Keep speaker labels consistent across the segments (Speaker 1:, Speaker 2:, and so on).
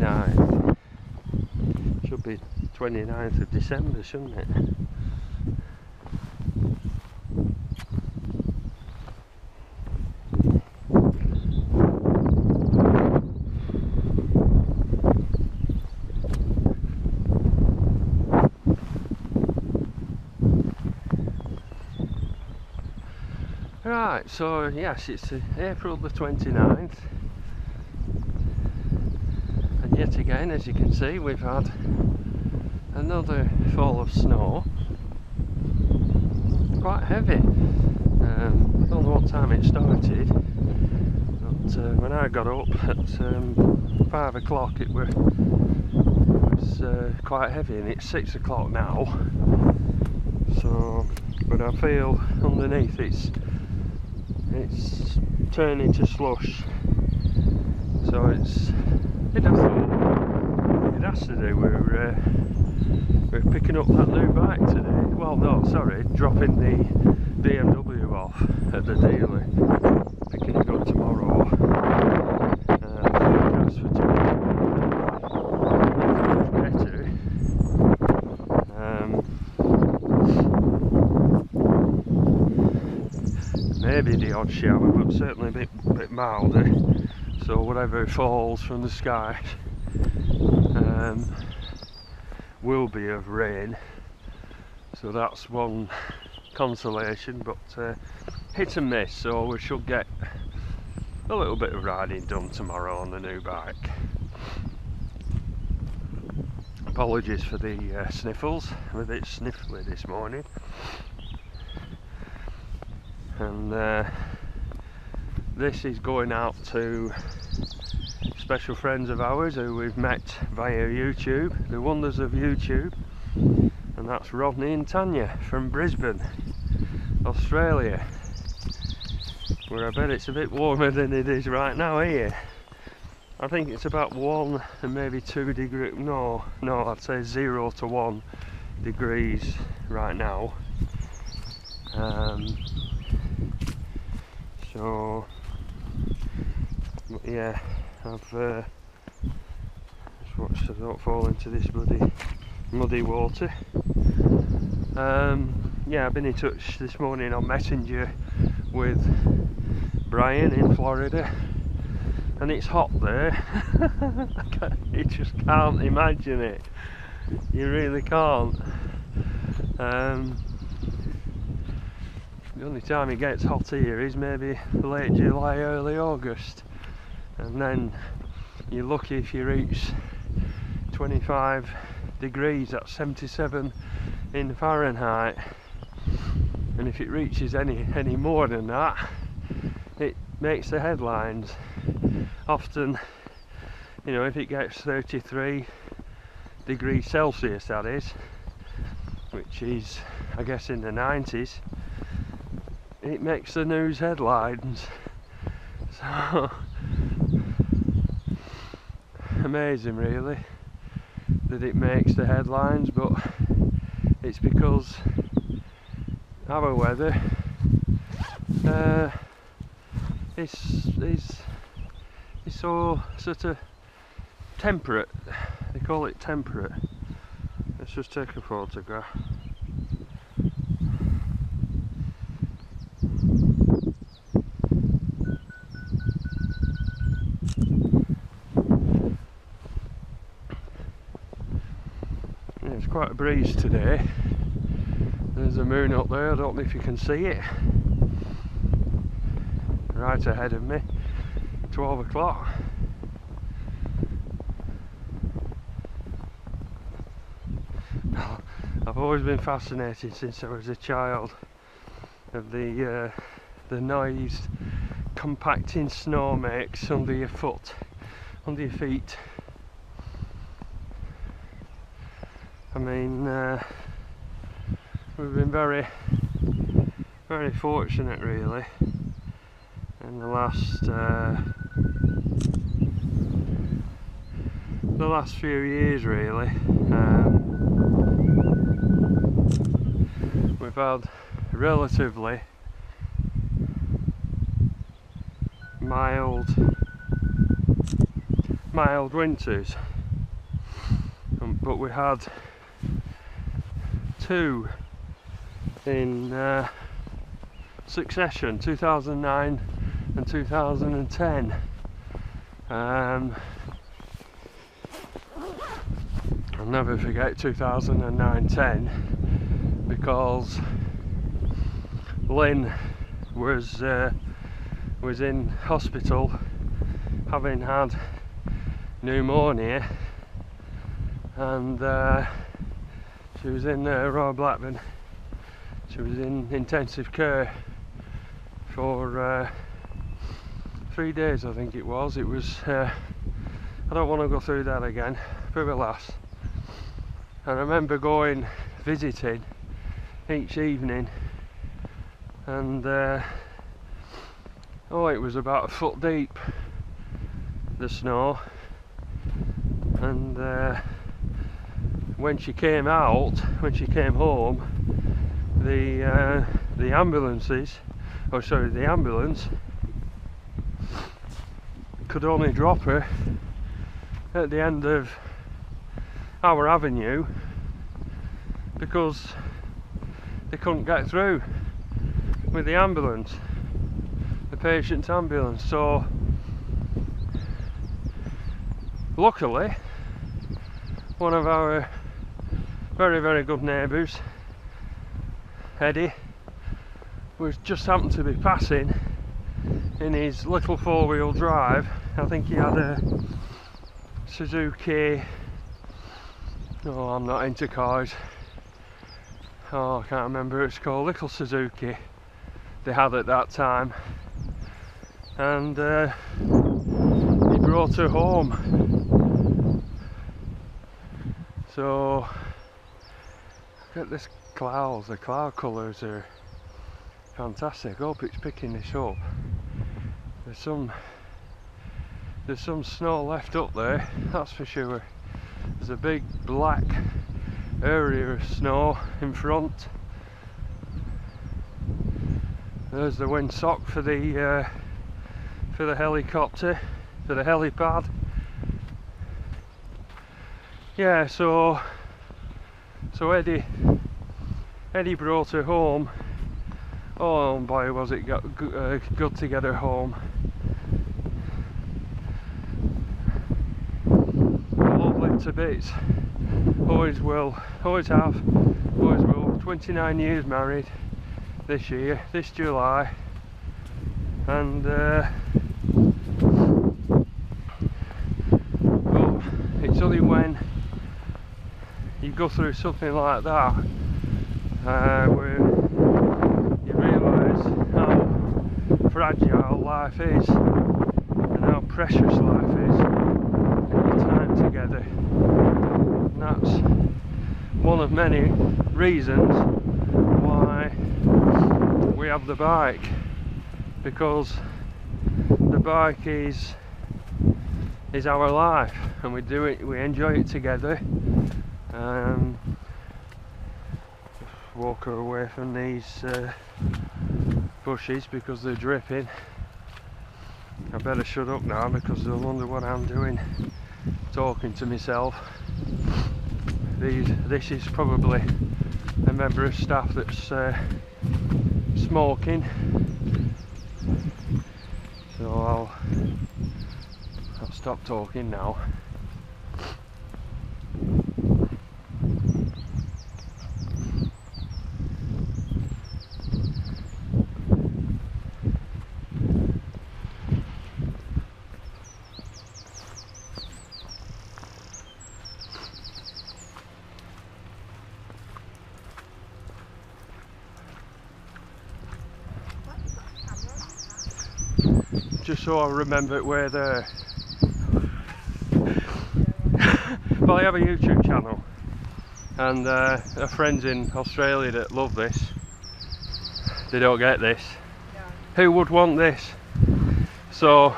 Speaker 1: 29th. Should be 29th of December, shouldn't it? Right, so yes, it's April the 29th, and yet again, as you can see, we've had another fall of snow, quite heavy. I don't know what time it started, but when I got up at 5 o'clock it was quite heavy, and it's 6 o'clock now, so, but I feel underneath it's turning to slush, so it has to do. We're picking up that new bike today. Well, no, sorry, dropping the BMW off at the dealer, picking it up tomorrow. Forecast for tomorrow better. Maybe the odd shower, but certainly a bit milder, so whatever falls from the sky will be of rain, so that's one consolation, but hit and miss, so we should get a little bit of riding done tomorrow on the new bike. Apologies for the sniffles, I'm a bit sniffly this morning. And this is going out to special friends of ours who we've met via YouTube, the wonders of YouTube, and that's Rodney and Tanya from Brisbane, Australia, where I bet it's a bit warmer than it is right now here. I think it's about 1 and maybe 2 degrees, no, I'd say 0 to 1 degrees right now. So yeah, I've just watched so I don't fall into this muddy water. Yeah, I've been in touch this morning on Messenger with Brian in Florida, and it's hot there. You just can't imagine it, you really can't. The only time it gets hot here is maybe late July, early August, and then you're lucky if you reach 25 degrees, that's 77 in Fahrenheit, and if it reaches any more than that, it makes the headlines. Often, you know, if it gets 33 degrees Celsius, that is, which is I guess in the 90s, it makes the news headlines. So amazing really that it makes the headlines, but it's because our weather is so sort of temperate. They call it temperate. Let's just take a photograph. It's quite a breeze today. There's a moon up there, I don't know if you can see it. Right ahead of me, 12 o'clock. I've always been fascinated since I was a child of the noise compacting snow makes under your foot, under your feet. I mean, we've been very fortunate really in the last few years really. We've had relatively mild winters. but we had two in succession, 2009 and 2010. I'll never forget 2009-10 because Lynn was in hospital having had pneumonia, and she was in Royal Blackburn. She was in intensive care for 3 days, I think it was. It was I don't want to go through that again, poor lass. And I remember going visiting each evening, and oh, it was about a foot deep, the snow. And when she came home, the ambulances, oh sorry, the ambulance could only drop her at the end of our avenue because they couldn't get through with the ambulance, the patient's ambulance. So luckily, one of our very, very good neighbours, Eddie, was just happened to be passing in his little four-wheel drive. I think he had a Suzuki, oh, I'm not into cars, oh, I can't remember what it's called, little Suzuki they had at that time, and he brought her home. So look at this clouds, the cloud colours are fantastic. I hope it's picking this up. There's some snow left up there, that's for sure. There's a big black area of snow in front. There's the windsock for the helicopter, for the helipad. Yeah, so Eddie brought her home. Oh boy, was it good to get her home. Lovely to bits. Always will, always have, always will. 29 years married this year, this July, and but it's only when you go through something like that where you realise how fragile life is and how precious life is in the time together. And that's one of many reasons why we have the bike, because the bike is our life, and we do it, we enjoy it together. Just walk her away from these bushes because they're dripping. I better shut up now because they'll wonder what I'm doing, talking to myself. This is probably a member of staff that's smoking, so I'll stop talking now. Just so I remember where they're. Well, I have a YouTube channel, and I have friends in Australia that love this. They don't get this.
Speaker 2: No.
Speaker 1: Who would want this? So.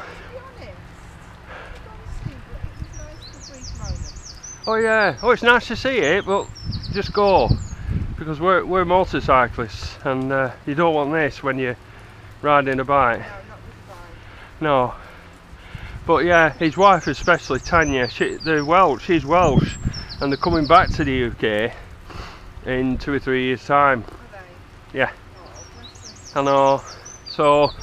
Speaker 1: Oh yeah. Oh, it's nice to see it, but just go, because we're motorcyclists, and you don't want this when you're riding a bike. No, but yeah, his wife especially, Tanya, she's Welsh, and they're coming back to the UK in 2 or 3 years' time.
Speaker 2: Are they?
Speaker 1: Yeah,
Speaker 2: Oh, bless
Speaker 1: I know. So
Speaker 2: them.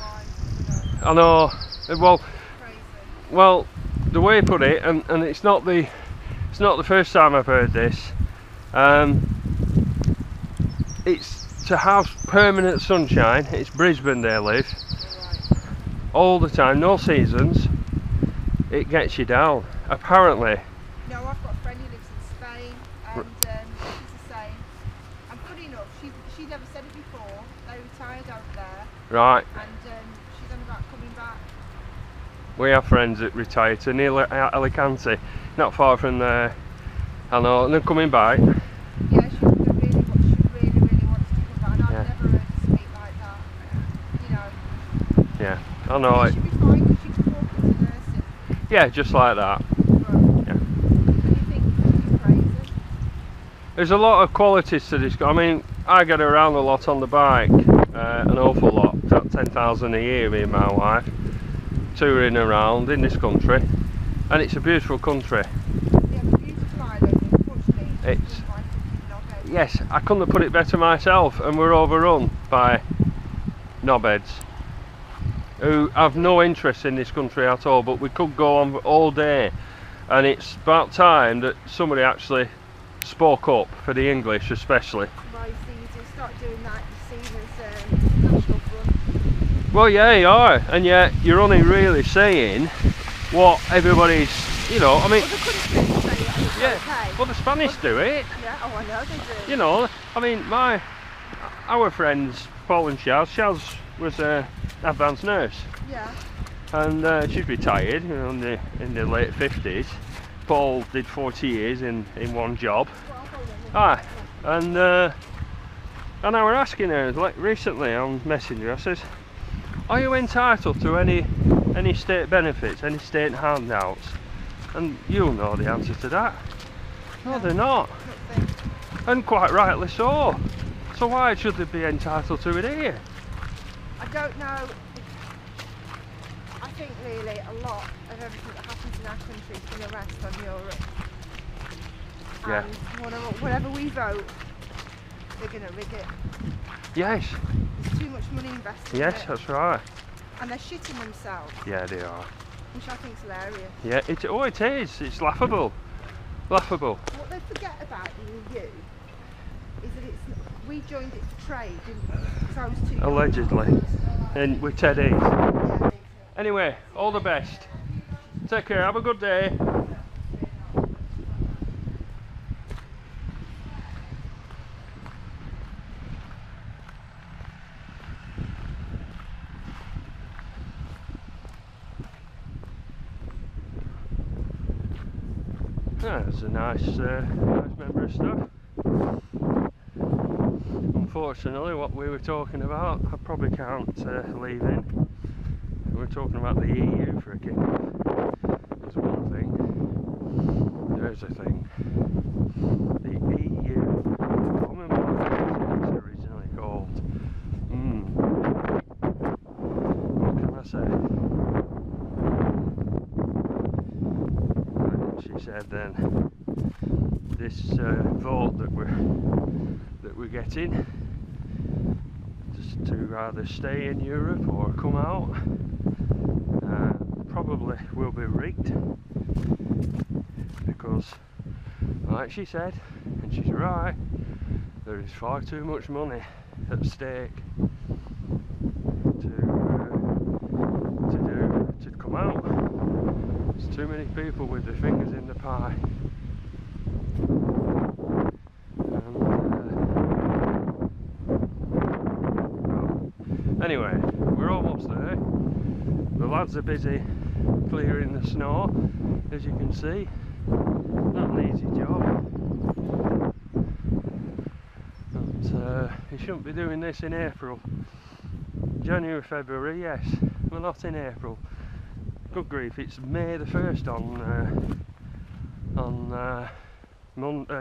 Speaker 2: Why?
Speaker 1: I know. Well,
Speaker 2: Crazy.
Speaker 1: well, the way he put it, and it's not the first time I've heard this. It's to have permanent sunshine. It's Brisbane they live.
Speaker 2: Alright.
Speaker 1: All the time, no seasons. It gets you down. Apparently,
Speaker 2: No, I've got a friend who lives in Spain, and she's the same. And funny enough, she never said it before. They retired out there,
Speaker 1: right?
Speaker 2: and she's on about coming back.
Speaker 1: We have friends that retired to near Alicante, not far from there. I know, and they're coming back.
Speaker 2: Yeah, she really wants to come back, and I've
Speaker 1: Yeah.
Speaker 2: never heard her speak like that. You know,
Speaker 1: Yeah, I know
Speaker 2: she
Speaker 1: it.
Speaker 2: should be fine because she could walk into nursing.
Speaker 1: Yeah, just like that.
Speaker 2: But
Speaker 1: Yeah.
Speaker 2: you think it's crazy.
Speaker 1: There's a lot of qualities to this. I mean, I get around a lot on the bike, an awful lot. About 10,000 a year, me and my wife, touring around in this country, and it's a beautiful country.
Speaker 2: Yeah, the beautiful island, unfortunately,
Speaker 1: It's-
Speaker 2: been quite a knobhead.
Speaker 1: Yes, I couldn't have put it better myself, and we're overrun by knobheads who have no interest in this country at all, but we could go on all day, and it's about time that somebody actually spoke up for the English especially.
Speaker 2: Well, you see, you do start doing that, you're seen as national front.
Speaker 1: Well, yeah, you are, and yet you're only really saying what everybody's, you know, I mean,
Speaker 2: Other countries say it, and it's
Speaker 1: yeah,
Speaker 2: okay.
Speaker 1: well, the Spanish do it,
Speaker 2: Yeah, oh, I know they do.
Speaker 1: you know, I mean, our friends, Paul and Shaz was a advanced nurse,
Speaker 2: Yeah.
Speaker 1: and she's retired, you know, in the late 50s. Paul did 40 years in one job.
Speaker 2: Well,
Speaker 1: And I were asking her like recently on Messenger, I says, are you entitled to any state benefits, any state handouts? And you'll know the answer to that. No, they're not.
Speaker 2: nothing.
Speaker 1: And quite rightly so. So why should they be entitled to it here?
Speaker 2: I don't know. I think really a lot of everything that happens in our country is going to rest on Europe.
Speaker 1: Yeah.
Speaker 2: And whatever we vote, they're going to rig it.
Speaker 1: Yes,
Speaker 2: There's too much money invested
Speaker 1: yes,
Speaker 2: in it.
Speaker 1: that's right.
Speaker 2: And they're shitting themselves,
Speaker 1: Yeah, they are.
Speaker 2: which I think is hilarious.
Speaker 1: Yeah, it is. It's laughable. Laughable.
Speaker 2: What they forget about the EU is that we joined it for trade, didn't we? Because I was too young.
Speaker 1: Allegedly. And with Ted Heath.
Speaker 2: Yeah.
Speaker 1: Anyway, all the best. Take care, have a good day. That's a nice member of stuff. Unfortunately, what we were talking about, I probably can't leave in. We're talking about the EU for a kick. There's one thing. There's a thing. The EU, Commonwealth, as it's originally called. What can I say? She said then, this vote that we're getting, just to either stay in Europe or come out, probably will be rigged, because like she said, and she's right, there is far too much money at stake to come out. There's too many people with their fingers in the pie. Anyway, we're almost there. The lads are busy clearing the snow, as you can see. Not an easy job. But you shouldn't be doing this in April. January, February, yes. We're not in April. Good grief, it's May the 1st on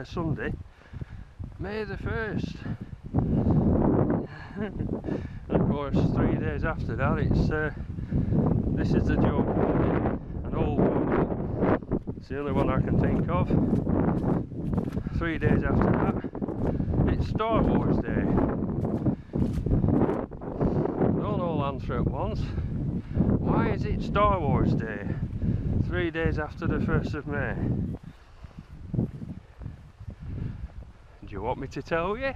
Speaker 1: Sunday. May the 1st. And of course 3 days after that it's this is the joke, an old one, It's the only one I can think of. 3 days after that, it's Star Wars Day. Don't all answer at once. Why is it Star Wars Day? 3 days after the 1st of May. Do you want me to tell you?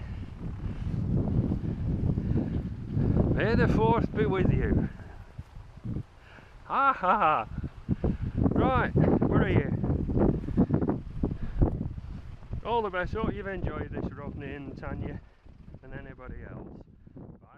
Speaker 1: May the 4th be with you. Ha ha ha. Right, where are you? All the best. Hope you've enjoyed this, Rodney and Tanya and anybody else. Bye.